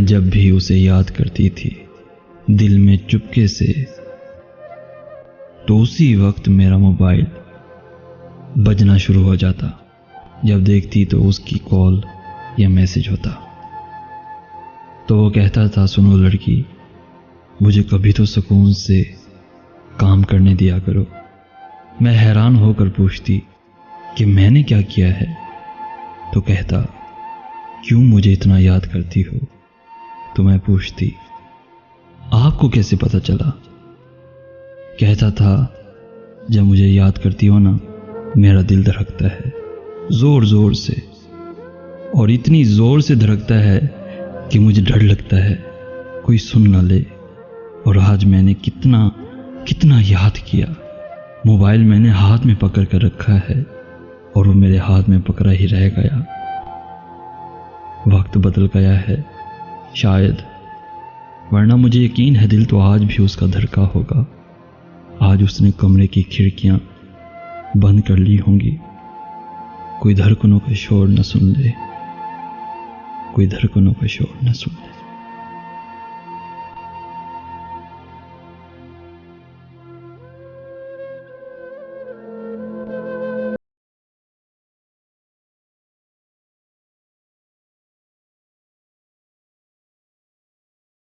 जब भी उसे याद करती थी दिल में चुपके से, तो उसी वक्त मेरा मोबाइल बजना शुरू हो जाता। जब देखती तो उसकी कॉल या मैसेज होता। तो वो कहता था, सुनो लड़की, मुझे कभी तो सुकून से काम करने दिया करो। मैं हैरान होकर पूछती कि मैंने क्या किया है? तो कहता, क्यों मुझे इतना याद करती हो? तो मैं पूछती, आपको कैसे पता चला? कहता था, जब मुझे याद करती हो ना, मेरा दिल धड़कता है जोर जोर से, और इतनी जोर से धड़कता है कि मुझे डर लगता है कोई सुन ना ले। और आज मैंने कितना कितना याद किया। मोबाइल मैंने हाथ में पकड़ कर रखा है और वो मेरे हाथ में पकड़ा ही रह गया। वक्त बदल गया है शायद, वरना मुझे यकीन है दिल तो आज भी उसका धड़का होगा। आज उसने कमरे की खिड़कियां बंद कर ली होंगी। कोई धड़कनों का शोर न सुन ले, कोई धड़कनों का शोर न सुन ले।